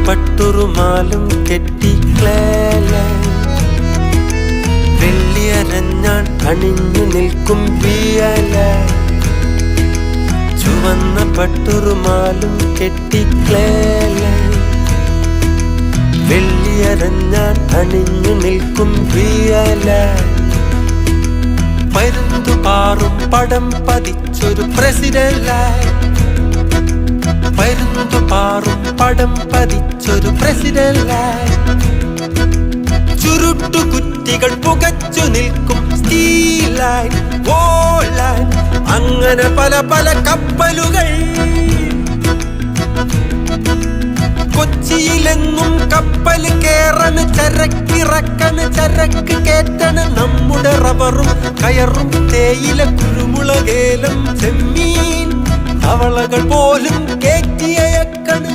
പട്ടുറുമാലും കെട്ടി വെള്ളിയരഞ്ഞാൻ അണിഞ്ഞു നിൽക്കും പിയല ചുവന്ന പട്ടുറുമാലും കെട്ടി വെള്ളിയരഞ്ഞാൻ അണിഞ്ഞു നിൽക്കും പിയല പരുന്തു പാറും പടം പതിച്ചൊരു പ്രസിഡന്റായി പരുന്തു പാറും പടം പതിച്ചൊരു പ്രസിഡന്റായി ചുരുട്ടുകുറ്റികൾ പുകച്ചു നിൽക്കും സ്റ്റീലായി വോളായി അങ്ങനെ പല പല കപ്പലുകൾ കൊച്ചിയിലെങ്ങും കപ്പൽ കേറണ് ചരക്കിറക്കണ് ചരക്ക് കേറ്റണ് നമ്മുടെ റബ്ബറും കയറും തേയില കുരുമുളകേലം ചെമ്മീൻ അവളകൾ പോലും കേറ്റിയക്കണ്